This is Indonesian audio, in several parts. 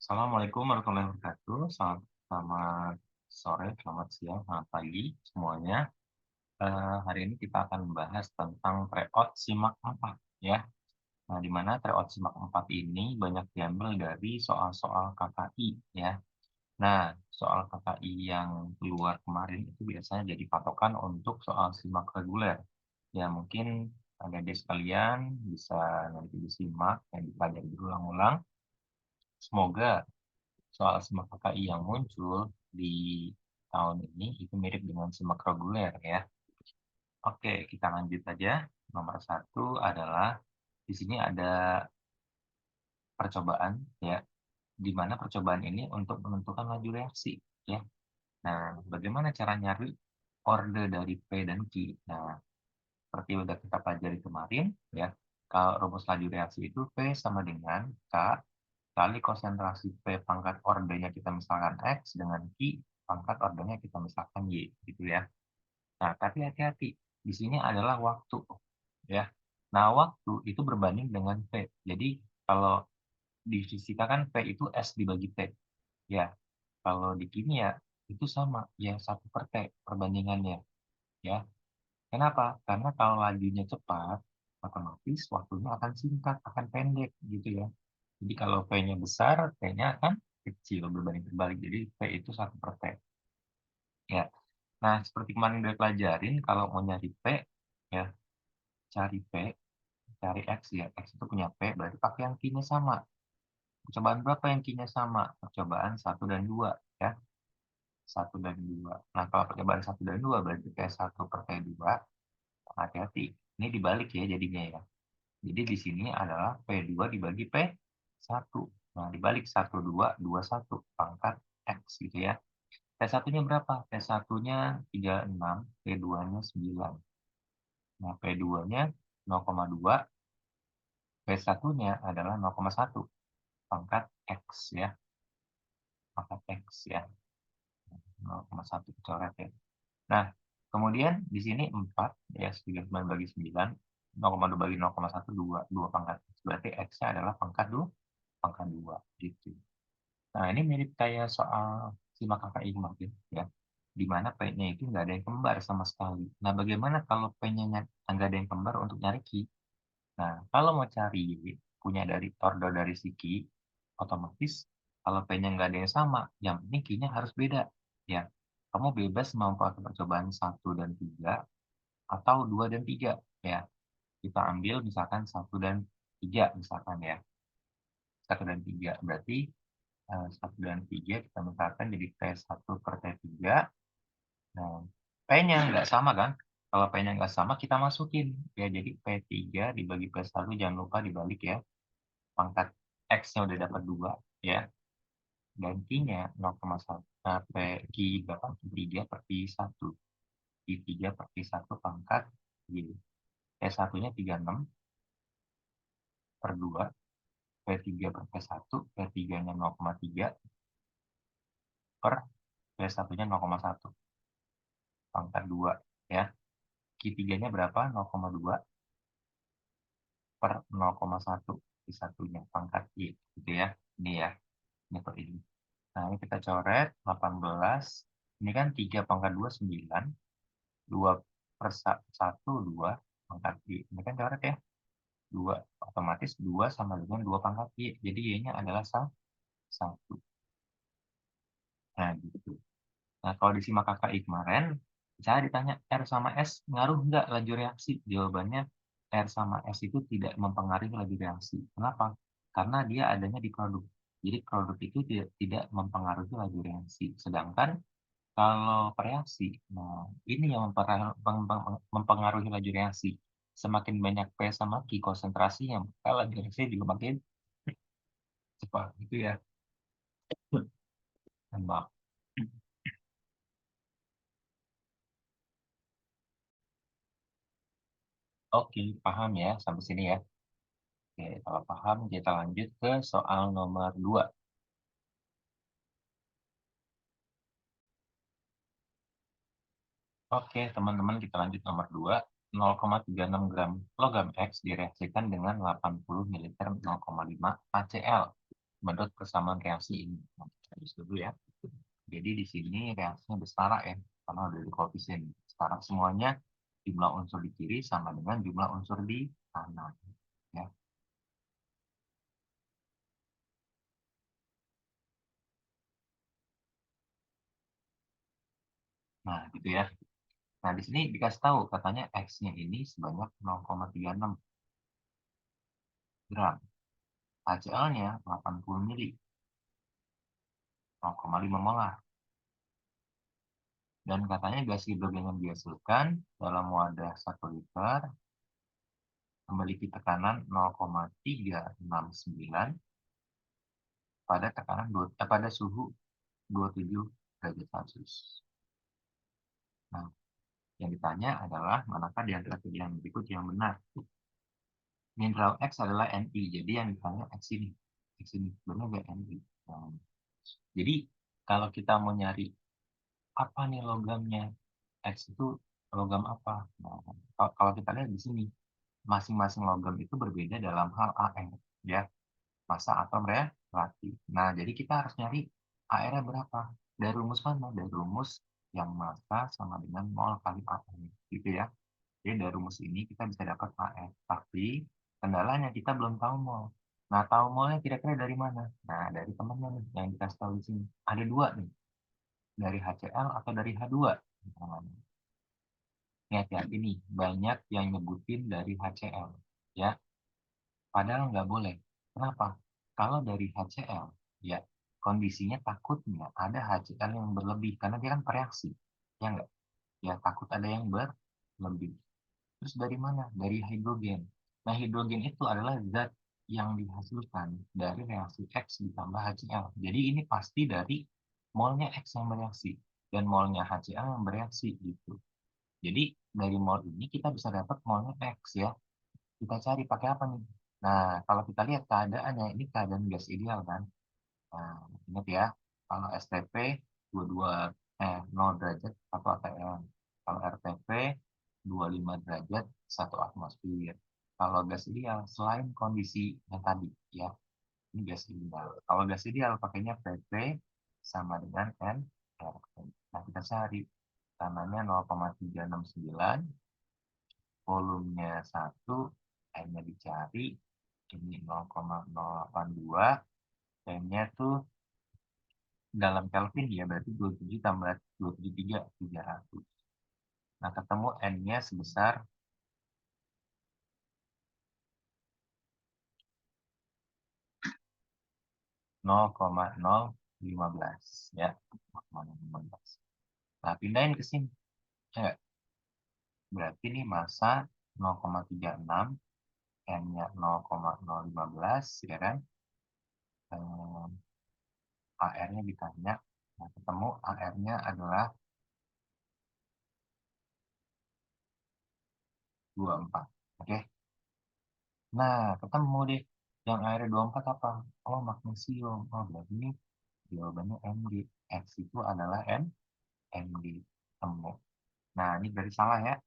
Assalamualaikum warahmatullahi wabarakatuh. Selamat sore, selamat siang, selamat pagi semuanya. Hari ini kita akan membahas tentang tryout SIMAK 4 ya. Nah, di mana tryout SIMAK 4 ini banyak diambil dari soal-soal KKI ya. Nah, soal KKI yang keluar kemarin itu biasanya jadi patokan untuk soal SIMAK reguler. Ya, mungkin adik-adik sekalian bisa nanti disimak dan dipelajari berulang-ulang. Semoga soal SIMAK KKI yang muncul di tahun ini itu mirip dengan SIMAK reguler ya. Oke, kita lanjut aja. Nomor satu adalah di sini ada percobaan ya, di mana percobaan ini untuk menentukan laju reaksi ya. Nah, bagaimana cara nyari orde dari P dan Q? Nah, seperti udah kita pelajari kemarin ya, kalau rumus laju reaksi itu P sama dengan K kali konsentrasi P pangkat ordenya kita misalkan X dengan Q pangkat ordenya kita misalkan Y, gitu ya. Nah, tapi hati-hati, di sini adalah waktu, ya. Nah, waktu itu berbanding dengan P. Jadi, kalau di fisika kan P itu S dibagi T, ya. Kalau di kimia, itu sama, ya 1/T perbandingannya, ya. Kenapa? Karena kalau lajunya cepat, otomatis waktunya akan singkat, akan pendek, gitu ya. Jadi kalau P-nya besar, T-nya akan kecil berbanding terbalik. Jadi P itu 1/T. Ya. Nah, seperti kemarin udah pelajarin, kalau mau nyari P, ya, cari P, cari X ya. X itu punya P, berarti pakai yang Q-nya sama. Percobaan berapa yang Q-nya sama? Percobaan 1 dan 2, ya. 1 dan 2. Nah, kalau percobaan 1 dan 2 berarti P1/T2. Hati-hati, ini dibalik ya jadinya ya. Jadi di sini adalah P2 dibagi P1. Nah, dibalik 1, 2, 2, 1, pangkat X gitu ya. P1-nya berapa? P1-nya 36, P2-nya 9. Nah, P2-nya 0,2, P1-nya adalah 0,1, pangkat X ya, pangkat X ya, 0,1 coret ya. Nah, kemudian di sini 4, ya, 39 bagi 9, 0,2 bagi 0,1, 2, 2 pangkat X. Berarti X-nya adalah pangkat 2, gitu. Nah, ini mirip kayak soal SIMAK KKI kemarin, ya, di mana P-nya itu nggak ada yang kembar sama sekali. Nah, bagaimana kalau P-nya nggak ada yang kembar untuk nyari Q? Nah, kalau mau cari punya dari order dari si Q, otomatis kalau P-nya nggak ada yang sama, yang penting Q-nya harus beda. Ya, kamu bebas mau pakai percobaan 1 dan 3 atau 2 dan 3. Ya, kita ambil misalkan 1 dan 3 misalkan ya. 1 dan 3 berarti 1 dan 3 kita misalkan jadi P1/T3. Nah, P-nya nggak sama kan? Kalau P-nya nggak sama, kita masukin. Ya, jadi P3 dibagi P1, jangan lupa dibalik ya. Pangkat X-nya udah dapat 2, ya. Dan Q-nya 0,1. Nah, Q berapa? Q3/1. Q3/1 pangkat Y. P1-nya 36 per 2. P3/P1. P3-nya 0,3 per P1-nya 0,1. Pangkat 2, ya. Q3-nya berapa? 0,2 per 0,1 Q1-nya pangkat Y, gitu ya. Ini ya, ini per ini. Nah, ini kita coret 18. Ini kan 3 pangkat 2 9. 2 per 1 2 pangkat Y. Ini kan coret ya. 2 otomatis 2 sama dengan 2 pangkat Y. Jadi Y-nya adalah 1. Nah, gitu. Nah, kalau di SIMAK KKI kemarin, saya ditanya R sama S ngaruh nggak laju reaksi? Jawabannya R sama S itu tidak mempengaruhi laju reaksi. Kenapa? Karena dia adanya di produk. Jadi produk itu tidak mempengaruhi laju reaksi. Sedangkan kalau reaksi, nah ini yang mempengaruhi laju reaksi. Semakin banyak P sama Q konsentrasinya, maka laju reaksi juga makin cepat, gitu ya. Maaf. Oke, paham ya sampai sini ya. Oke, kalau paham kita lanjut ke soal nomor 2. Oke, teman-teman kita lanjut nomor 2. 0,36 gram logam X direaksikan dengan 80 ml 0,5 HCl. menurut persamaan reaksi ini. Nah, kita dulu ya. Jadi di sini reaksinya bersetara ya, karena ada di koefisien setara semuanya, jumlah unsur di kiri sama dengan jumlah unsur di kanan. Ya. Nah, gitu ya. Nah, di sini dikasih tahu katanya X-nya ini sebanyak 0,36 gram. HCl-nya 80 mili, 0,5 molar. Dan katanya gas hidrogen yang dihasilkan dalam wadah 1 liter memiliki tekanan 0,369 pada suhu 27 derajat Celcius. Nah, yang ditanya adalah manakah di antara pilihan berikut yang benar. Mineral X adalah Ni, jadi yang ditanya X ini benar nggak Ni? Nah, jadi kalau kita mau nyari apa nih logamnya, X itu logam apa? Nah, kalau kita lihat di sini, masing-masing logam itu berbeda dalam hal AR, ya, massa atom relatif. Nah, jadi kita harus nyari AR-nya berapa? Dari rumus mana? Dari rumus yang massa sama dengan mol kali AR, gitu ya. Jadi dari rumus ini kita bisa dapat AR, tapi kendalanya kita belum tahu mol. Nah, tahu molnya kira-kira dari mana? Nah, dari temannya nih yang dikasih tahu di sini. Ada dua nih, dari HCl atau dari H2. Ini hati-hati nih, banyak yang nyebutin dari HCl, ya. Padahal nggak boleh. Kenapa? Kalau dari HCl, ya, kondisinya takutnya ada HCl yang berlebih, karena dia kan bereaksi. Ya nggak? Ya, takut ada yang berlebih. Terus dari mana? Dari hidrogen. Nah, hidrogen itu adalah zat yang dihasilkan dari reaksi X ditambah HCl. Jadi ini pasti dari molnya X yang bereaksi dan molnya HCl yang bereaksi gitu. Jadi dari mol ini kita bisa dapat molnya X ya. Kita cari pakai apa nih? Nah, kalau kita lihat keadaannya, ini keadaan gas ideal kan. Nah, ingat ya, kalau STP 22 0 derajat 1 atm. Kalau RTP 25 derajat 1 atmosfer. Kalau gas ideal, selain kondisi yang tadi ya, ini gas ideal. Kalau gas ideal pakainya PP sama dengan NR. Nah, kita cari tanahnya 0,369, volumenya 1, M-nya dicari, ini 0,082, M-nya tuh dalam Kelvin ya, berarti 27 tambah 273, 300. Nah, ketemu N-nya sebesar 0,015 ya. 0,015. Nah, pindahin ke sini. Ya, berarti ini massa 0,36, N-nya 0,015, ya kan? AR-nya ditanya. Nah, ketemu AR-nya adalah 24. Oke. Nah, ketemu deh. Yang AR 24 apa? Oh, magnesium. Oh, berarti ini jawabannya Mg. X itu adalah Mg. Temu. Nah, ini berarti salah ya.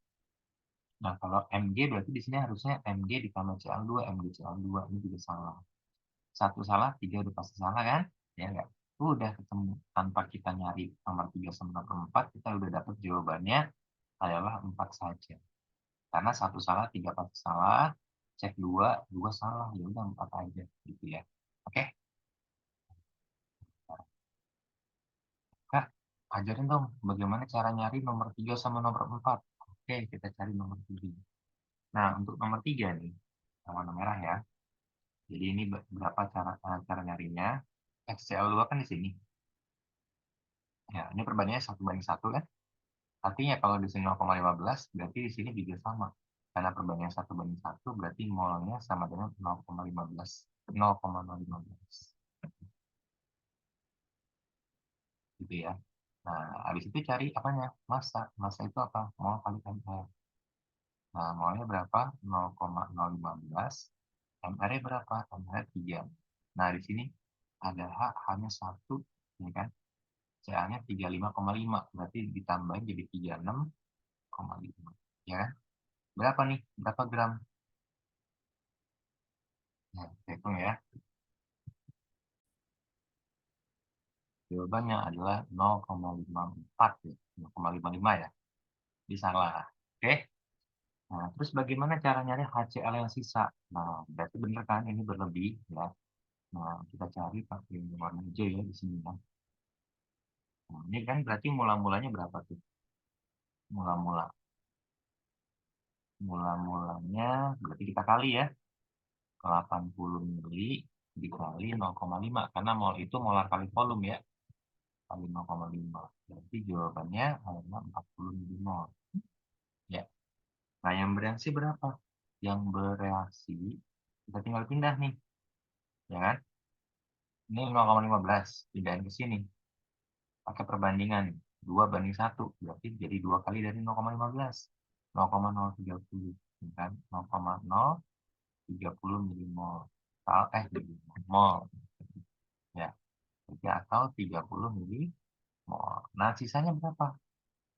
Nah, kalau Mg berarti di sini harusnya Mg ditambah Cl2, Mg Cl2. Ini juga salah. Satu salah, tiga udah pasti salah kan? Ya enggak? Udah ketemu. Tanpa kita nyari nomor 3 sama nomor 4, kita udah dapat jawabannya adalah 4 saja. Karena satu salah, tiga pasti salah. Cek dua, dua salah. Ya udah 4 aja. Gitu ya. Oke? Kak, ajarin dong bagaimana cara nyari nomor 3 sama nomor 4. Oke, kita cari nomor 3. Nah, untuk nomor 3 nih, yang warna merah ya. Jadi ini berapa cara nyarinya. XCl2 kan di sini. Ya, ini perbandingannya 1:1 kan. Artinya kalau di sini 0,15, berarti di sini juga sama. Karena perbandingan 1:1, berarti molnya sama dengan 0,15. 0,015. Gitu ya. Nah, habis itu cari apanya? Massa. Massa itu apa? Mol kali mR. Nah, molnya berapa? 0,015. MR-nya berapa? MR 3. Nah, di sini ada H hanya 1, ya kan? CA-nya 35,5. Berarti ditambahin jadi 36,5. Ya kan? Berapa nih? Berapa gram? Nah, hitung ya. jawabannya adalah 0,54 ya, 0,55 ya. Jadi salah. Oke. Nah, terus bagaimana cara nyari HCl yang sisa? Nah, berarti benar kan ini berlebih ya. Nah, kita cari pakai warna hijau ya di sini ya. Nah, ini kan berarti mula-mulanya berapa tuh? Mula-mulanya berarti kita kali ya. 80 mili dikali 0,5 karena mol itu molar kali volume ya. Kali 0,5. Berarti jawabannya adalah 40 milimol. Ya. Nah, yang bereaksi berapa? Yang bereaksi kita tinggal pindah nih. Ya kan? Ini 0,15 pindahin ke sini. Pakai perbandingan 2:1 berarti jadi 2 kali dari 0,15. 0,030 kan? 0,030 milimol. Milimol. Ya. Atau 30 milimol. Nah, sisanya berapa?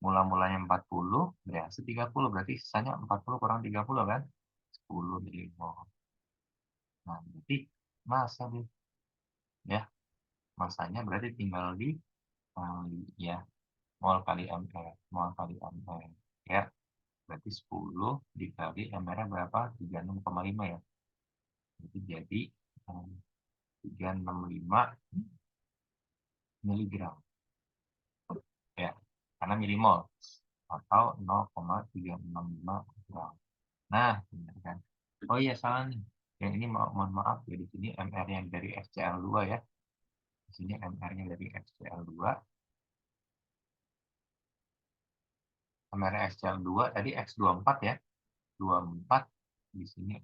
Mula-mulanya 40, bereaksi 30, berarti sisanya 40 kurang 30 kan? 10 milimol. Nah, berarti masa deh. Ya, masanya berarti tinggal dikali ya. Mol kali ml. Mol kali ml. Ya, berarti 10 dikali ml-nya berapa? 36,5 ya. Jadi 365 miligram. Ya, karena milimol. Atau 0,365 gram. Nah, benar kan? Oh iya, salah nih. Yang ini mohon maaf ya, di sini MR yang dari FCl2 ya. Di sini MR-nya dari FCl2. MR FCl2 tadi X24 ya. 24 di sini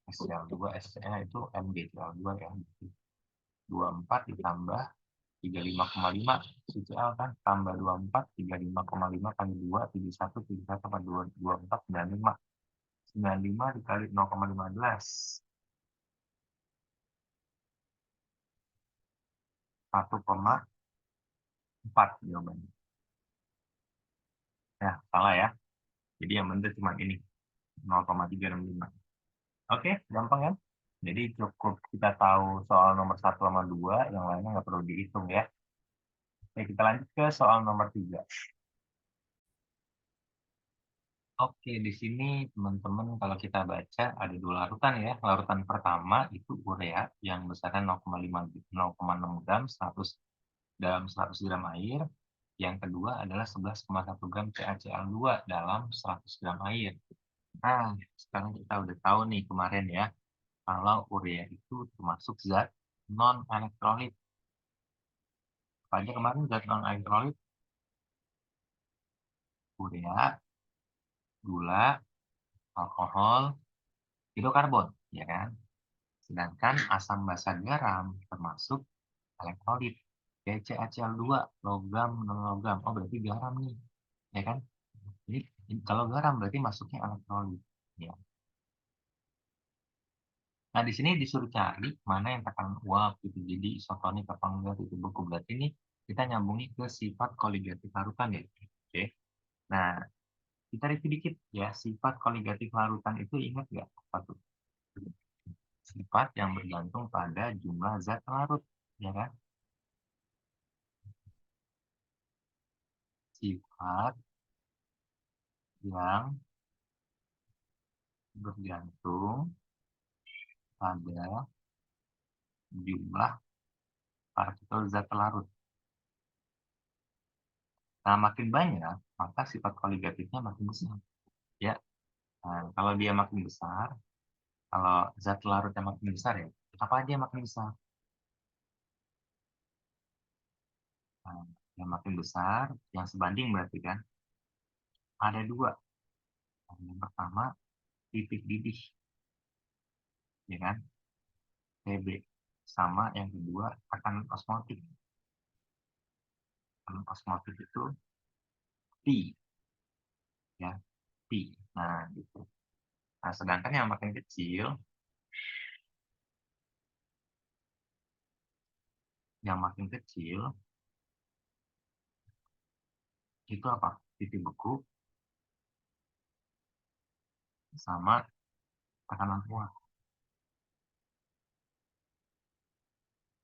SCl2, SCl itu MgCl2 ya. 24 ditambah 35,5 CCl kan, tambah 24 35,5 kali 2 71 71 kali 2 24 95 95 dikali 0,15 1,4 jawabannya. Ya, salah ya. Jadi yang benar cuma ini 0,365. Oke, gampang kan? Jadi cukup kita tahu soal nomor 1 sama 2, yang lainnya nggak perlu dihitung ya. Oke, kita lanjut ke soal nomor 3. Oke, di sini teman-teman kalau kita baca ada dua larutan ya. Larutan pertama itu urea yang besarnya 0,6 gram 100 dalam 100 gram air. Yang kedua adalah 11,1 gram CaCl2 dalam 100 gram air. Nah, sekarang kita udah tahu nih kemarin ya, kalau urea itu termasuk zat non-elektrolit. Apa aja kemarin zat non-elektrolit? Urea, gula, alkohol, hidrokarbon, ya kan? Sedangkan asam basa garam termasuk elektrolit. Kayak CaCl2, logam, non-logam. Oh, berarti garam nih, ya kan? Jadi kalau garam berarti masuknya elektrolit. Ya. Nah, di sini disuruh cari mana yang tekanan uap gitu. Jadi isotonik apa enggak itu beku. Berarti ini kita nyambungi ke sifat koligatif larutan ya. Oke. Nah, kita review dikit ya. Sifat koligatif larutan itu ingat nggak apa tuh? Sifat yang bergantung pada jumlah zat larut, ya kan? Sifat yang bergantung pada jumlah partikel zat larut. Nah, makin banyak, maka sifat koligatifnya makin besar. Ya, nah, kalau dia makin besar, kalau zat larutnya makin besar ya, apa aja yang makin besar? Nah, yang makin besar, yang sebanding berarti kan, ada dua. Yang pertama, titik didih, ya kan, TB. Sama yang kedua, tekanan osmotik. Tekanan osmotik itu P, ya, P. Nah, gitu. Nah, sedangkan yang makin kecil itu apa? Titik beku sama tekanan uap.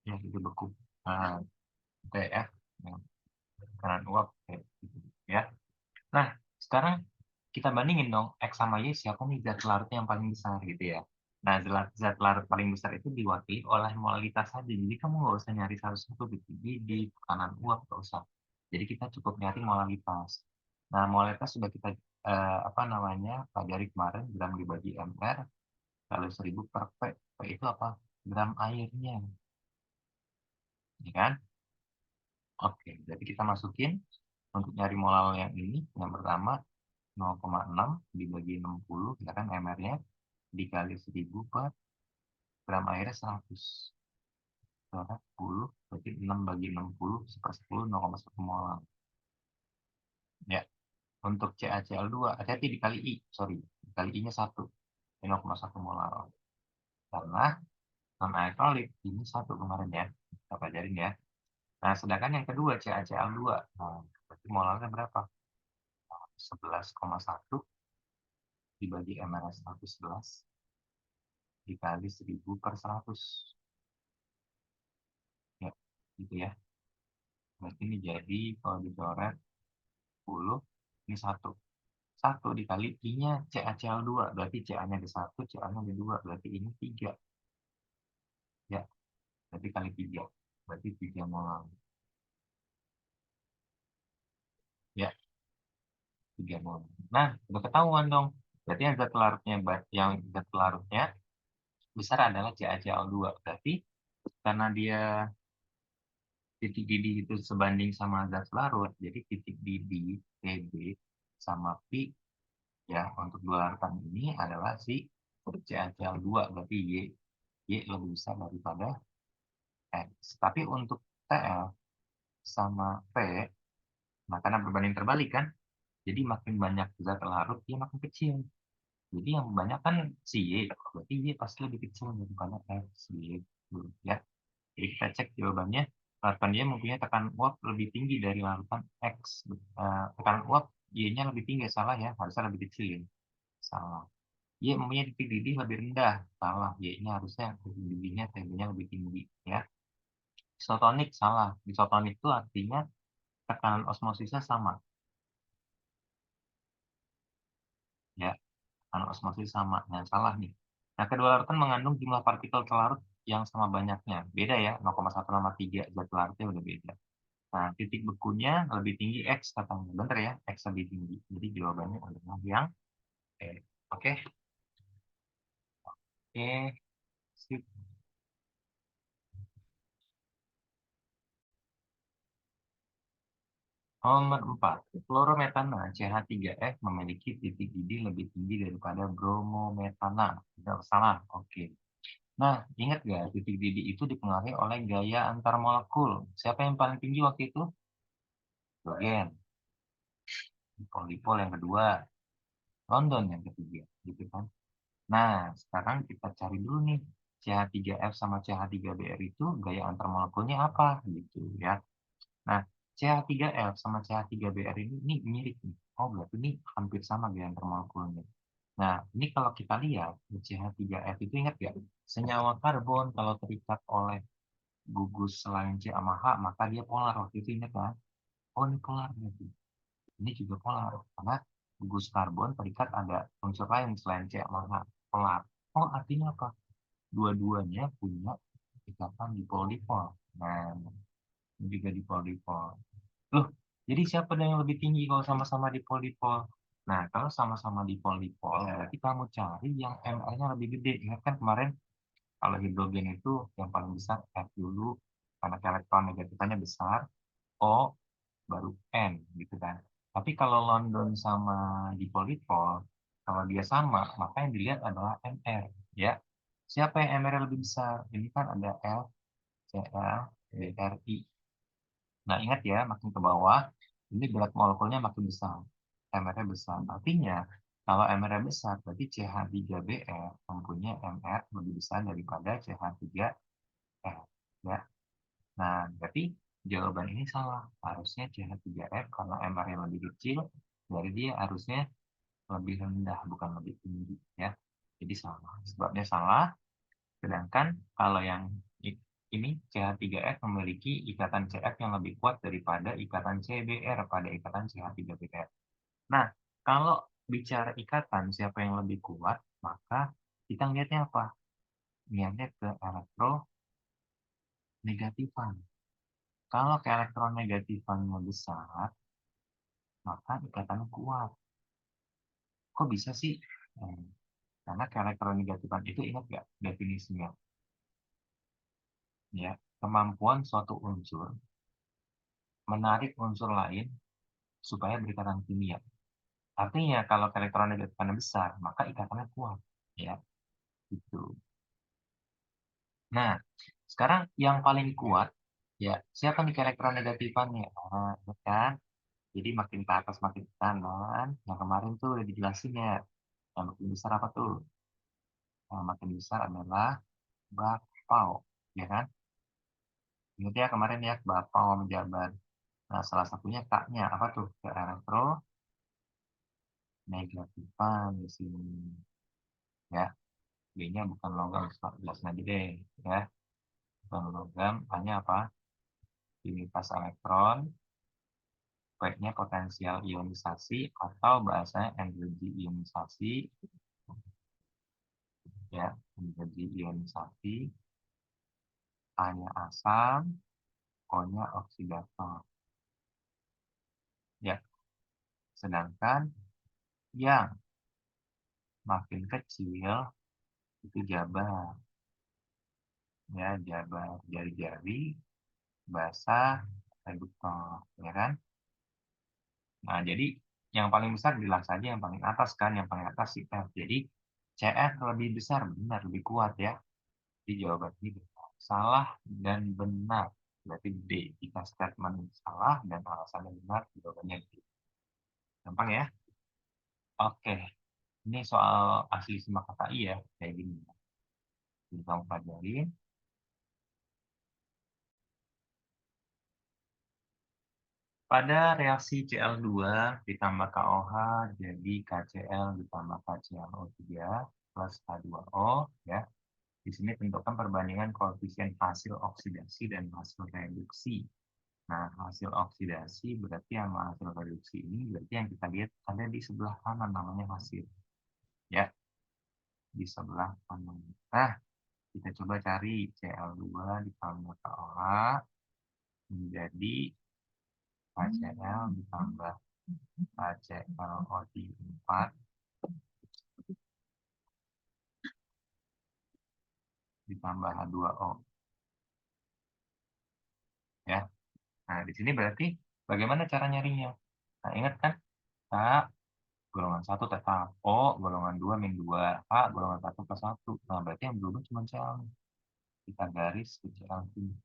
Ya, titik beku. Nah, TF, tekanan uap, gitu, ya. Nah, sekarang kita bandingin dong, X sama Y siapa nih zat larutnya yang paling besar gitu ya. Nah, zat larut paling besar itu diwakili oleh molalitas saja. Jadi kamu nggak usah nyari satu-satu gitu. Di tekanan uap nggak usah. Jadi kita cukup nyari molalitas. Nah, molalitas sudah kita apa namanya pelajari kemarin gram dibagi mr kali 1000 per P. P itu apa? Gram airnya, ya kan? Oke, jadi kita masukin untuk nyari molal yang ini. Yang pertama 0,6 dibagi 60, ya kan mr-nya dikali 1000 per gram airnya 100. 10, berarti 6 bagi 60, 1/10, 0,1 molar. Ya, untuk CaCl2, hati-hati dikali I, sorry, dikali I-nya 1, 0,1 molar. Karena non-alkoholik, ini 1 kemarin ya, kita pelajarin ya. Nah, sedangkan yang kedua CaCl2, nah, berarti molarnya berapa? 11,1 dibagi mR 111 dikali 1000 per 100. Ya, gitu ya. Berarti ini jadi kalau dicoret 10, ini 1. 1 dikali I-nya CaCl2, berarti Ca-nya ada 1, Ca-nya ada 2, berarti ini 3. Ya, berarti kali 3. Berarti 3 molar. Ya, 3 molar. Nah, udah ketahuan dong. Berarti yang zat larutnya besar adalah CaCl2. Berarti karena dia titik didih itu sebanding sama zat larut, jadi titik didih Tb sama Pi ya untuk dua larutan ini adalah si CaCl2, berarti Y lebih besar daripada X. Tapi untuk Tl sama P, nah karena berbanding terbalik kan, jadi makin banyak zat larut dia makin kecil. Jadi yang banyak kan si Y, berarti Y pasti lebih kecil daripada X, Y, ya. Jadi kita cek jawabannya, larutan dia mempunyai tekanan uap lebih tinggi dari larutan X. Tekanan uap Y-nya lebih tinggi, salah ya, harusnya lebih kecil ya. Salah. Y mempunyai titik didih lebih rendah, salah. Y-nya harusnya titik didihnya Tb-nya lebih tinggi ya. Isotonik, salah. Isotonik itu artinya tekanan osmosisnya sama. Ya, tekanan osmosis sama. Nah, salah nih. Nah, kedua larutan mengandung jumlah partikel terlarut yang sama banyaknya. Beda ya, 0,1 sama 3 zat larutnya udah beda. Nah, titik bekunya lebih tinggi X katanya. Bener ya, X lebih tinggi. Jadi jawabannya adalah yang E. Oke, oke, sip. Nomor 4. Fluorometana CH3F memiliki titik didih lebih tinggi daripada bromometana. Tidak salah. Oke. Nah, ingat nggak titik didih itu dipengaruhi oleh gaya antar molekul. Siapa yang paling tinggi waktu itu? Hidrogen. Dipol yang kedua. London yang ketiga. Gitu kan. Nah, sekarang kita cari dulu nih. CH3F sama CH3Br itu gaya antar molekulnya apa? Gitu ya. Nah, CH3F sama CH3Br ini mirip nih. Oh, berarti ini hampir sama gaya antar molekulnya. Nah, ini kalau kita lihat, CH3F itu ingat ya, senyawa karbon kalau terikat oleh gugus selain C sama H, maka dia polar. Waktu itu ingat kan? Oh, ini polar berarti. Ini juga polar. Karena gugus karbon terikat ada unsur lain selain C sama H. Polar. Oh, artinya apa? Dua-duanya punya ikatan dipol-dipol. Nah, ini juga dipol-dipol. Loh, jadi siapa yang lebih tinggi kalau sama-sama dipol-dipol? Nah, kalau sama-sama dipol-dipol, berarti kamu cari yang MR-nya lebih gede. Ingat kan kemarin, kalau hidrogen itu yang paling besar F dulu, karena elektron negatifnya besar, O, baru N, gitu kan. Tapi kalau London sama dipol-dipol, kalau dia sama, maka yang dilihat adalah MR, ya. Siapa yang MR lebih besar? Ini kan ada L, Cl, BRI. Nah, ingat ya, makin ke bawah, ini berat molekulnya makin besar. MR-nya besar. Artinya, kalau MR-nya besar, berarti CH3Br mempunyai MR lebih besar daripada CH3F. Ya. Nah, berarti jawaban ini salah. Harusnya CH3F karena MR-nya lebih kecil, dari dia harusnya lebih rendah, bukan lebih tinggi. Ya. Jadi salah. Sebabnya salah. Sedangkan kalau yang ini CH3F memiliki ikatan CF yang lebih kuat daripada ikatan CBr pada ikatan CH3BR. Nah, kalau bicara ikatan siapa yang lebih kuat, maka kita lihatnya apa? Lihatnya ke elektronegatifan. Kalau ke elektronegatifan besar, maka ikatannya kuat. Kok bisa sih? Karena ke elektronegatifan itu ingat nggak definisinya? Ya, kemampuan suatu unsur menarik unsur lain supaya berikatan kimia. Artinya kalau elektronegatifan besar, maka ikatannya kuat. Ya, gitu. Nah, sekarang yang paling kuat, ya siapa nih elektronegatifannya? Nah, itu kan? Jadi makin ke atas makin ke kanan. Yang kemarin tuh udah dijelasin ya. Yang makin besar apa tuh? Yang makin besar adalah bakpao, ya kan? Ingat ya kemarin ya, bakpao menjabat. Nah, salah satunya K-nya apa tuh? Ke elektronegatifan di sini. Ya, B-nya bukan logam, jelasin aja deh. Ya, bukan logam, hanya apa? Unitas elektron, P-nya potensial ionisasi atau bahasanya energi ionisasi, ya, energi ionisasi, A-nya asam, O-nya oksidator. Ya, sedangkan yang makin kecil itu jabar, ya, jabar jari-jari, basah, reduktor, ya kan? Nah, jadi yang paling besar bilang saja yang paling atas kan, yang paling atas CF. Jadi CF lebih besar, benar, lebih kuat ya. Jadi jawaban ini benar. Salah dan benar. Berarti D. Jika statement salah dan alasannya benar, jawabannya D. Gampang ya? Oke. Ini soal asli sama kata I ya. Kayak gini. Jadi kamu pelajarin. Pada reaksi Cl2 ditambah KOH jadi KCl ditambah KClO3 plus H2O ya. Di sini tentukan perbandingan koefisien hasil oksidasi dan hasil reduksi. Nah, hasil oksidasi berarti sama hasil reduksi ini berarti yang kita lihat ada di sebelah kanan namanya hasil. Ya, di sebelah kanan. Nah, kita coba cari Cl2 ditambah KOH menjadi HCl ditambah HClO4 ditambah H2O. Ya. Nah, di sini berarti bagaimana cara nyarinya? Nah, ingat kan? K golongan 1 tetap, O golongan 2 min 2, H golongan 1 plus 1. Nah, berarti yang berubah cuma Cl. Kita garis ke Cl sini.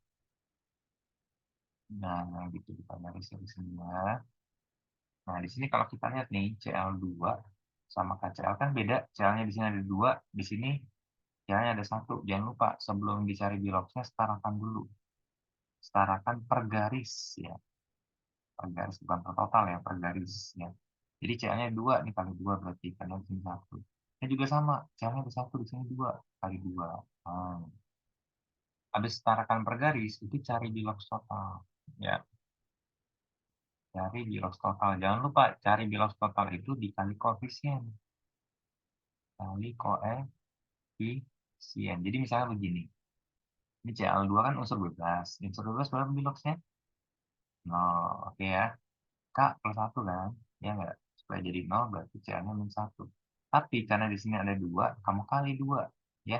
Nah, gitu kita garis di sini ya. Nah, di sini kalau kita lihat nih Cl2 sama KCl kan beda. Cl-nya di sini ada 2, di sini Cl-nya ada 1. Jangan lupa sebelum dicari biloxnya setarakan dulu. Setarakan per garis ya. Per garis bukan per total ya, per garis ya. Jadi Cl-nya 2 nih kali 2 berarti karena di sini 1. Ini juga sama, Cl-nya ada 1 di sini 2 kali 2. Nah, habis setarakan per garis itu cari bilox total ya. Cari bilox total. Jangan lupa cari bilox total itu dikali koefisien. Kali koefisien. Jadi misalnya begini. Ini Cl2 kan unsur 12. Unsur 12 berapa biloxnya? 0. Oke ya. K plus 1 kan? Ya enggak? Supaya jadi 0 berarti Cl-nya min 1. Tapi karena di sini ada 2, kamu kali 2. Ya,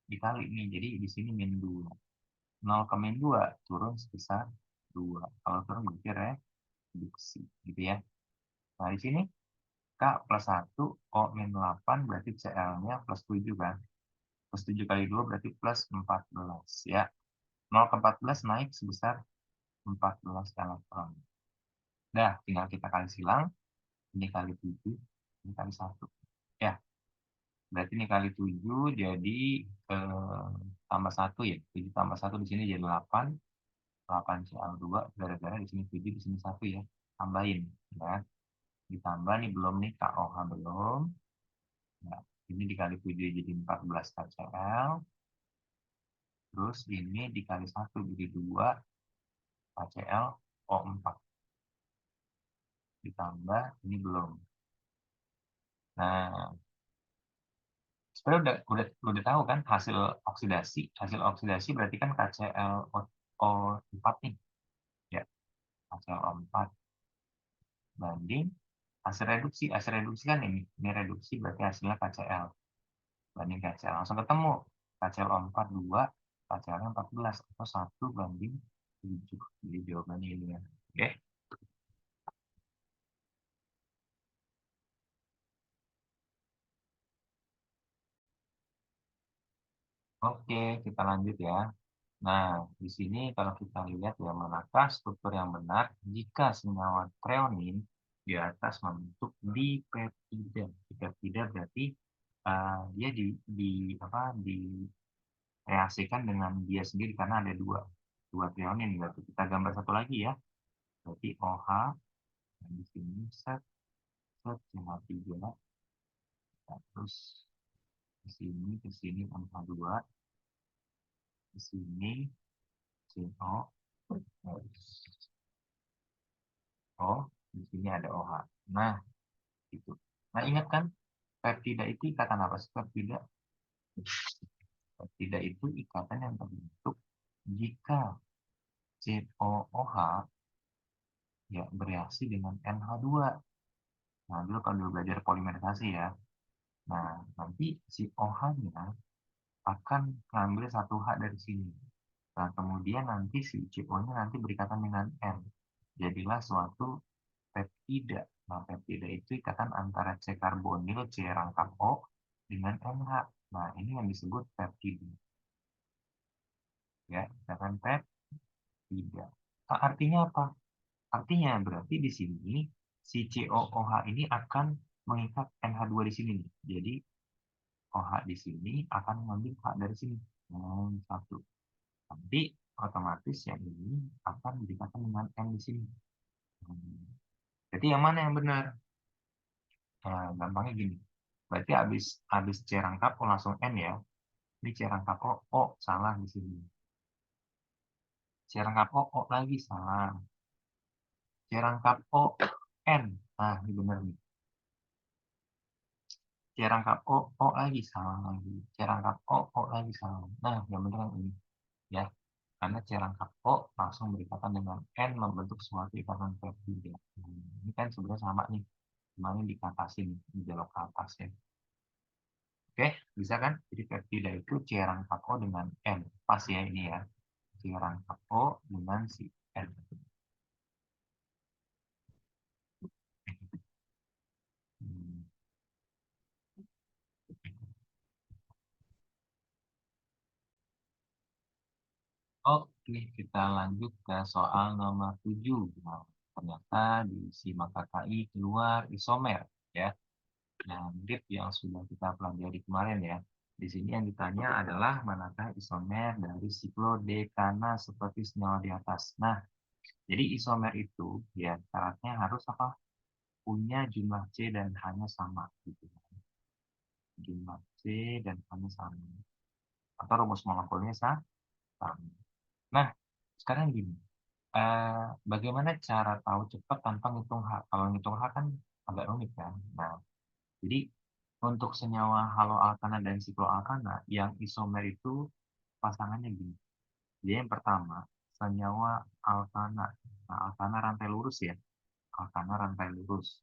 dikali nih. Jadi di sini min 2. 0 ke min 2 turun sebesar 2. Kalau turun berarti reduksi. Gitu ya. Nah, di sini K plus 1, O min 8 berarti Cl-nya plus 7 kan? Plus 7 kali 2 berarti plus 14 ya. 0 ke 14 naik sebesar 14 elektron. Dah, tinggal kita kali silang. Ini kali 7, ini kali 1. Ya, berarti ini kali 7 jadi tambah 1 ya. 7 tambah 1 di sini jadi 8. 8 Cl2 gara-gara di sini 7 di sini 1 ya. Tambahin ya. Ditambah nih belum nih KOH belum. Nah, ini dikali 7 jadi 14 KCl. Terus ini dikali 1 jadi 2 HClO4. Ditambah ini belum. Nah, sebenarnya udah tahu kan hasil oksidasi. Hasil oksidasi berarti kan KClO4 nih. Ya, KClO4 banding hasil reduksi. Hasil reduksi kan ini. Ini reduksi berarti hasilnya KCl. Banding KCl. Langsung ketemu. KClO4 2, KCl-nya 14. Atau 1 banding 7. Jadi jawabannya ini ya. Oke. Oke, kita lanjut ya. Nah, di sini kalau kita lihat ya, manakah struktur yang benar jika senyawa treonin di atas membentuk dipeptida. Dipeptida berarti dia direaksikan dengan dia sendiri karena ada dua treonin. Berarti kita gambar satu lagi ya. Berarti OH dan di sini set set CH3, terus ke sini NH2, ke sini CO, oh, di sini ada OH. Nah, itu. Nah, ingat kan, peptida itu ikatan apa sih? Peptida itu ikatan yang terbentuk jika COOH ya bereaksi dengan NH2. Nah, dulu kalau belajar polimerisasi ya. Nah, nanti si OH-nya akan mengambil satu H dari sini. Nah, kemudian nanti si CO-nya nanti berikatan dengan N. Jadilah suatu peptida. Nah, peptida itu ikatan antara C karbonil, C rangkap O dengan NH. Nah, ini yang disebut peptida. Ya, ikatan peptida. Nah, artinya apa? Artinya berarti di sini si COOH ini akan mengikat NH2 di sini nih. Jadi OH di sini akan mengambil H dari sini. Satu. Nanti otomatis yang ini akan dikatakan dengan N di sini. Jadi yang mana yang benar? Nah, gampangnya gini. Berarti habis C rangkap O langsung N ya. Ini C rangkap O salah di sini. C rangkap O lagi salah. C rangkap O, N. Nah, ini benar nih. C rangkap O lagi salah lagi. C rangkap O lagi salah. Nah, yang benar yang ini. Ya, karena C rangkap O langsung berikatan dengan N membentuk suatu ikatan peptida. Ini kan sebenarnya sama nih. Cuma ini dikatasin di belok ke atas ya. Oke, bisa kan? Jadi peptida itu C rangkap O dengan N. Pas ya ini ya. C rangkap O dengan si N. Hmm. Oke, kita lanjut ke soal nomor 7. Nah, ternyata simak KKI keluar isomer ya. Nah, mirip yang sudah kita pelajari kemarin ya. Di sini yang ditanya adalah manakah isomer dari siklodekana seperti senyawa di atas. Nah, jadi isomer itu ya syaratnya harus apa? Punya jumlah C dan H-nya sama gitu. Jumlah C dan H-nya sama. Atau rumus molekulnya sama. Nah, sekarang gini. Bagaimana cara tahu cepat tanpa ngitung H? Kalau ngitung H kan agak rumit kan. Nah, jadi untuk senyawa haloalkana dan sikloalkana yang isomer itu pasangannya gini. Jadi yang pertama senyawa alkana. Nah, alkana rantai lurus ya. Alkana rantai lurus.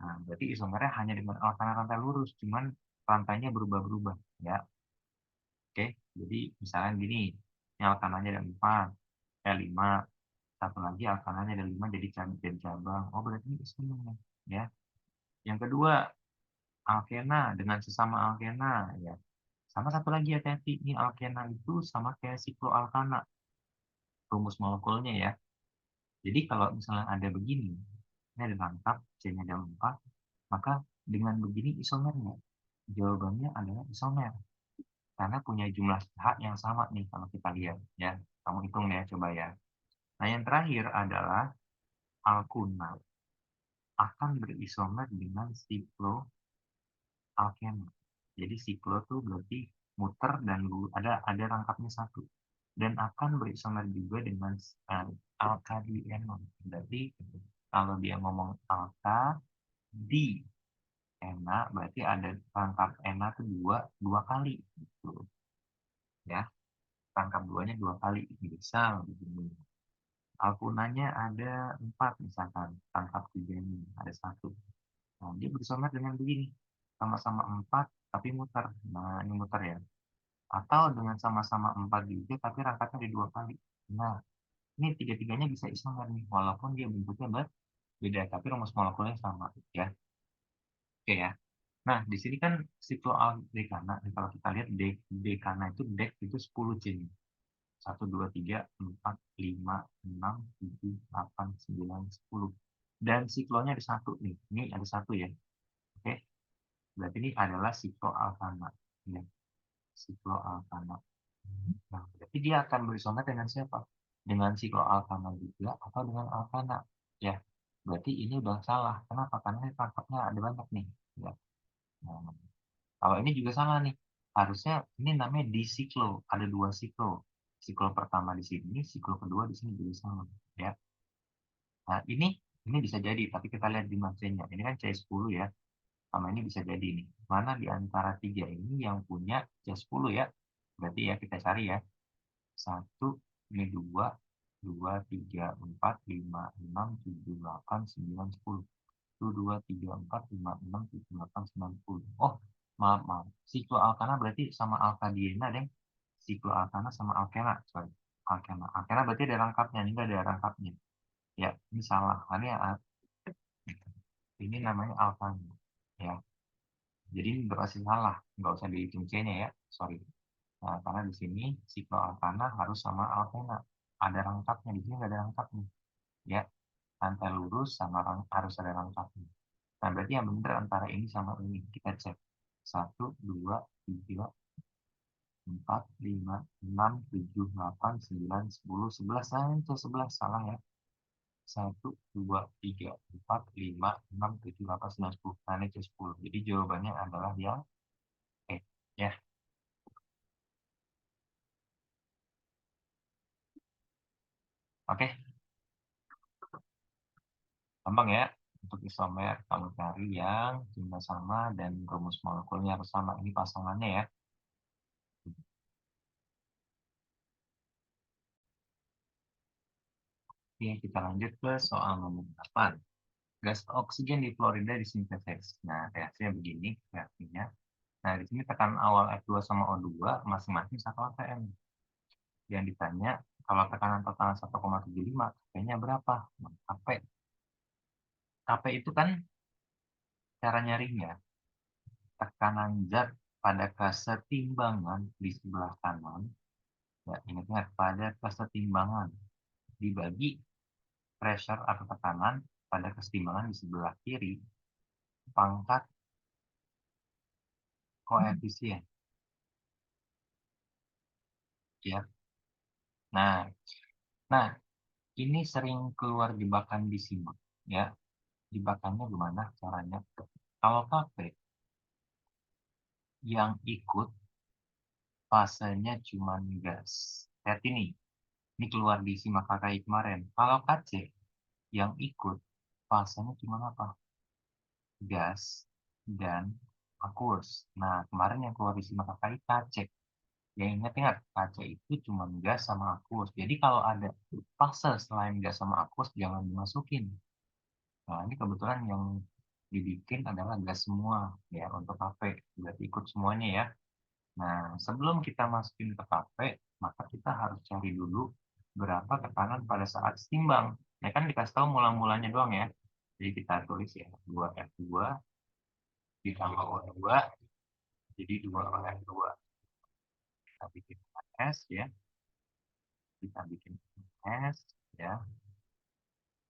Nah, berarti isomernya hanya dengan alkana rantai lurus, cuman rantainya berubah-berubah ya. Oke, jadi misalnya gini, ini alkananya ada 4, 5, satu lagi alkananya ada 5 jadi cabang. Oh, berarti ini isomer ya. Yang kedua, alkena dengan sesama alkena ya. Sama satu lagi hati-hati, ini alkena itu sama kayak sikloalkana rumus molekulnya ya. Jadi kalau misalnya ada begini, ini ada lengkap, C-nya ada 4, maka dengan begini isomernya. Jawabannya adalah isomer. Karena punya jumlah H yang sama nih kalau kita lihat ya. Kamu hitung ya, coba ya. Nah, yang terakhir adalah alkuna akan berisomer dengan sikloalkena. Jadi siklo tuh berarti muter dan ada rangkapnya satu. dan akan berisomer juga dengan alka di enon. Berarti kalau dia ngomong alka di ena, berarti ada rangkap ena itu dua kali gitu ya. Rangkap duanya dua kali. Misal begini, alkunanya ada 4 misalkan, rangkap tiganya ada satu. Nah, dia berisomer dengan begini, sama-sama 4 tapi muter. Nah, ini muter ya. Atau dengan sama-sama 4 juga tapi rangkapnya ada dua kali. Nah, ini tiga-tiganya bisa isomer nih, walaupun dia bentuknya beda, tapi rumus molekulnya sama ya. Oke ya. Nah, di sini kan sikloaldekana. Kalau kita lihat dekana itu dek itu 10 chain. 1, 2, 3, 4, 5, 6, 7, 8, 9, 10. Dan siklonya ada satu nih. Ini ada satu ya. Oke. Berarti ini adalah sikloalkana. Ya. Sikloalkana. Nah, berarti dia akan berisomer dengan siapa? Dengan sikloalkana juga atau dengan alkana. Ya. Berarti ini udah salah. Kenapa? Karena ini rangkapnya ada banyak nih. Ya. Nah, kalau ini juga salah nih. Harusnya ini namanya disiklo. Ada dua siklo. Siklo pertama di sini, siklo kedua di sini juga sama. Ya. Nah, ini bisa jadi, tapi kita lihat dimensinya. Ini kan C10 ya. Sama ini bisa jadi nih. Mana di antara tiga ini yang punya C10 ya? Berarti ya kita cari ya. Satu, ini dua, dua, tiga, empat, lima, enam, tujuh, delapan, sembilan, sepuluh. 1, 2, 3, 4, 5, 6, 7, 8, 9, 10. Oh, maaf, maaf. Sikloalkana berarti sama alkadiena, deh. Sikloalkana sama alkena, sorry. Alkena. Alkena berarti ada rangkapnya, ini nggak ada rangkapnya. Ya, ini salah. Ini namanya alkana. Ya, jadi ini berhasil salah. Nggak usah dihitung C-nya ya, sorry. Nah, karena di sini sikloalkana harus sama alkena. Ada rangkapnya, di sini nggak ada rangkapnya. Ya, rantai lurus sama harus ada rangkapnya. Nah, berarti yang benar antara ini sama ini. Kita cek. Satu, dua, tiga, empat, lima, enam, tujuh, delapan, sembilan, sepuluh, sebelas. Nah, itu 11 salah ya. Satu, dua, tiga, empat, lima, enam, tujuh, delapan, sembilan, sepuluh. Nah, ini itu 10. Jadi jawabannya adalah yang E. Ya, oke. Gampang ya. Untuk isomer, kamu cari yang jumlah sama dan rumus molekulnya harus sama. Ini pasangannya ya. Oke, kita lanjut ke soal nomor 8. Gas oksigen di Florida disintesis. Nah, reaksinya begini, reaksinya. Nah, di sini tekanan awal F2 sama O2 masing-masing 1 atm. Yang ditanya, kalau tekanan total 1,75, K-nya berapa? Nah, KP. KP itu kan cara nyarinya, tekanan zat pada kesetimbangan di sebelah kanan, ya ingat-ingat, pada kesetimbangan dibagi pressure atau tekanan pada kesetimbangan di sebelah kiri, pangkat koefisien. Ya. Nah, nah ini sering keluar jebakan di sini. Ya, jebakannya gimana caranya? Kalau KP yang ikut fasenya cuma gas. Lihat ini keluar di simak KKI kemarin. Kalau KC yang ikut fasenya cuma apa? Gas dan aqueous. Nah, kemarin yang keluar di simak KKI KC. Yang ingat-ingat, KC itu cuma gas sama aqueous. Jadi kalau ada fase selain gas sama aqueous, jangan dimasukin. Nah, ini kebetulan yang dibikin adalah gas semua ya untuk KP. Berarti ikut semuanya ya. Nah, sebelum kita masukin ke KP, maka kita harus cari dulu berapa tekanan pada saat setimbang. Ya kan dikasih tahu mula-mulanya doang ya. Jadi kita tulis ya 2F2 ditambah O2 jadi 2F2. Kita bikin S ya. Kita bikin S ya.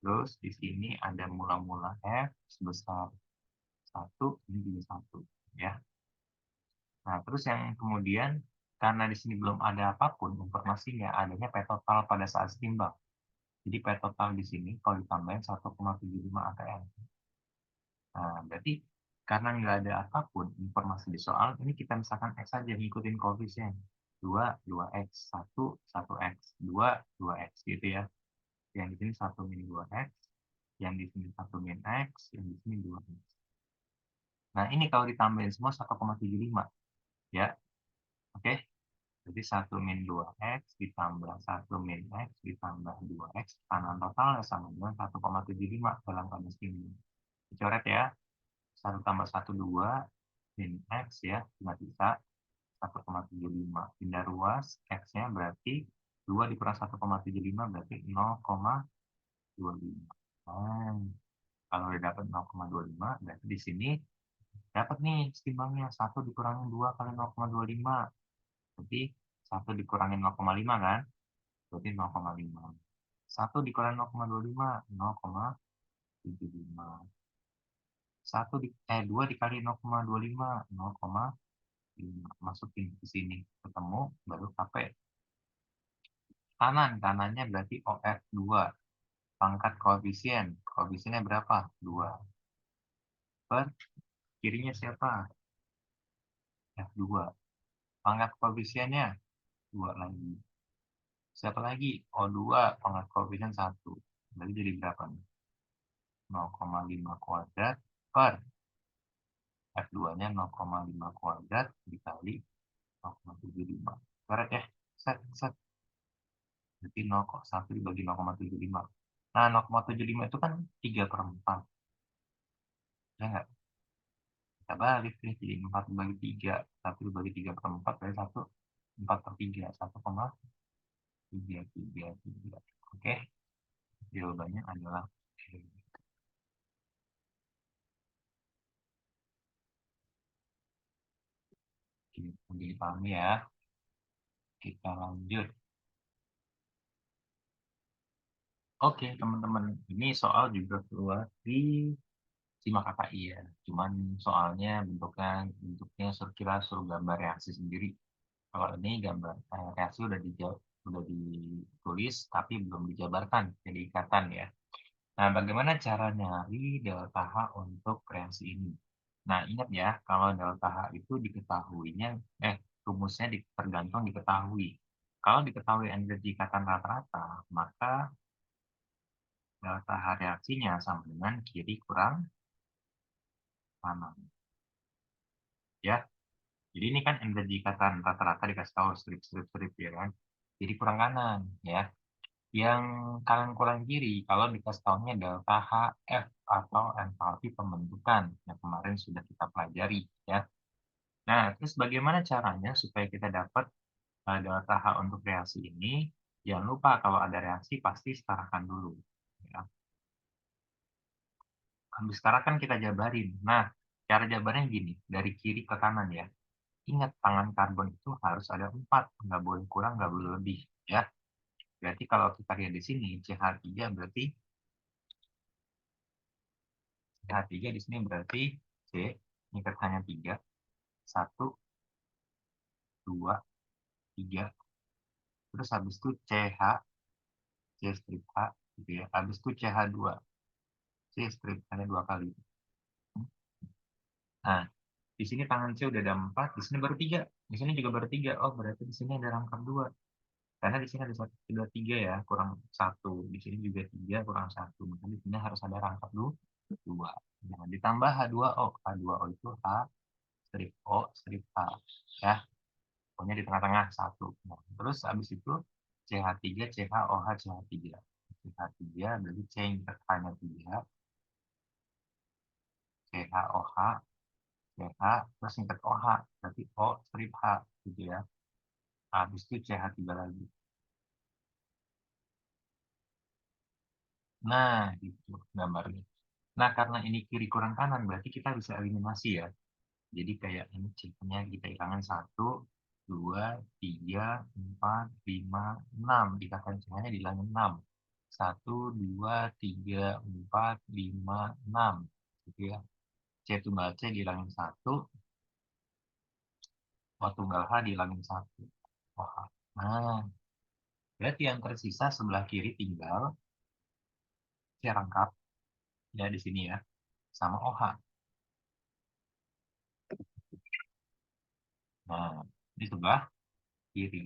Terus di sini ada mula-mula F sebesar 1, ini juga 1 ya. Nah, terus yang kemudian karena di sini belum ada apapun informasinya, adanya P total pada saat setimbang. Jadi P total di sini kalau ditambahin 1,75 atm. Nah, berarti karena nggak ada apapun informasi di soal, ini kita misalkan X saja ngikutin koefisien. 2, 2x, 1, 1x, 2, 2x gitu ya. Yang di sini 1 min 2x, yang di sini 1 min x, yang di sini 2x. Nah, ini kalau ditambahin semua 1,75 ya. Oke. Jadi 1 min 2x ditambah 1 min x ditambah 2x, tekanan totalnya sama dengan 1,75 dalam kamus ini. Dicoret ya. 1 tambah 1, 2, min x ya, cuma bisa 1,75. Pindah ruas, x-nya berarti 2 dikurang 1,75 berarti 0,25. Nah, kalau udah dapat 0,25, berarti di sini dapat nih timbangnya 1 dikurangi 2 kali 0,25. Berarti 1 dikurangi 0,5 kan? Berarti 0,5. 1 dikurangi 0,25, 0,75. 2 dikali 0,25, 0,5. Masukin ke sini. Ketemu, baru KP. Kanannya berarti OF2. Pangkat koefisien. Koefisiennya berapa? 2. Per kirinya siapa? F2. Pangkat koefisiennya 2 lagi. Siapa lagi? O2, pangkat koefisien 1. Berarti jadi berapa nih? 0,5 kuadrat per F2-nya 0,5 kuadrat dikali 0,75. Kuadrat ya. Set. Berarti 0,1 dibagi 0,75. Nah, 0,75 itu kan 3 per 4. Ya nggak? Kita balik nih, jadi 4 dibagi 3. 1 dibagi 3 per 4, berarti 1, 4 per 3. 1,333. Oke, jawabannya adalah Oke, dipahami ya. Kita lanjut. Oke, teman-teman. Ini soal juga keluar di simak KKI ya. Cuman soalnya bentuknya suruh kita suruh gambar reaksi sendiri. Kalau ini gambar reaksi udah ditulis tapi belum dijabarkan jadi ikatan ya. Nah, bagaimana cara nyari delta H untuk reaksi ini? Nah, ingat ya, kalau delta H itu diketahuinya, rumusnya tergantung diketahui. Kalau diketahui energi ikatan rata-rata, maka delta H reaksinya sama dengan kiri kurang kanan. Ya, jadi ini kan energi ikatan rata-rata dikasih tahu strip ya kan. Jadi kurang kanan ya. Yang kanan kurang kiri kalau dikasih tahunya delta HF atau entalpi pembentukan yang kemarin sudah kita pelajari ya. Nah, terus bagaimana caranya supaya kita dapat delta H untuk reaksi ini? Jangan lupa kalau ada reaksi pasti setarakan dulu. Ya. Habis setarakan kita jabarin. Nah, cara jabarnya gini, dari kiri ke kanan ya. Ingat, tangan karbon itu harus ada 4, nggak boleh kurang, nggak boleh lebih. Ya. Berarti kalau kita lihat di sini, CH3 berarti CH3 di sini berarti C, ini hanya 3, 1, 2, 3. Terus habis itu CH, C strip H, gitu ya. Habis itu CH2, C strip hanya 2 kali. Nah, di sini tangan C udah ada 4, di sini baru 3. Di sini juga baru 3. Oh, berarti di sini ada rangkap 2. Karena di sini ada 1, 3 ya, kurang 1. Di sini juga 3, kurang 1. Maka di sini harus ada rangkap 2. Nah, ditambah H2O. H2O itu H strip O strip H. Ya, pokoknya di tengah-tengah 1. Nah, terus habis itu CH3, CHOH, CH3. CH3 berarti C yang hanya 3, CHOH, CH, terus yang OH, berarti O strip H, gitu ya. Habis itu CH3 lagi. Nah, itu gambarnya. Nah, karena ini kiri kurang kanan, berarti kita bisa eliminasi ya. Jadi kayak ini C-nya kita hilangkan 1, 2, 3, 4, 5, 6. Dikatakan C-nya dihilangin 6. 1, 2, 3, 4, 5, 6. Gitu ya. C tunggal C dihilangin 1. O tunggal H dihilangin 1. Oh, nah, berarti yang tersisa sebelah kiri tinggal C rangkap. Ya, di sini ya. Sama OH. Nah, di sebelah kiri.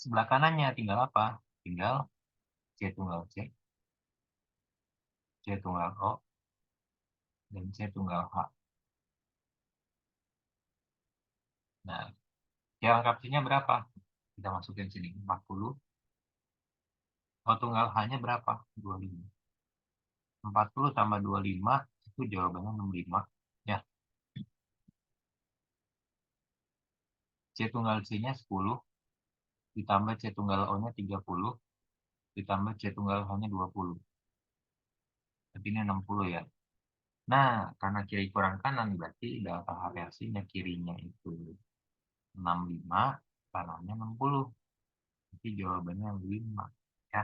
Sebelah kanannya tinggal apa? Tinggal C tunggal C, C tunggal O, dan C tunggal H. Nah, C lengkap C-nya berapa? Kita masukin sini, 40. O tunggal H-nya berapa? 25. 40 tambah 25, itu jawabannya 65. Ya, C tunggal C-nya 10, ditambah C tunggal O-nya 30, ditambah C tunggal H-nya 20. Berarti ini 60 ya. Nah, karena kiri kurang kanan, berarti delta variasinya kirinya itu 65, kanannya 60. Jadi jawabannya 5. Ya,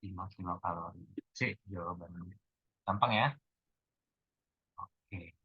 5 kilokalori. C jawabannya. Gampang ya? Oke.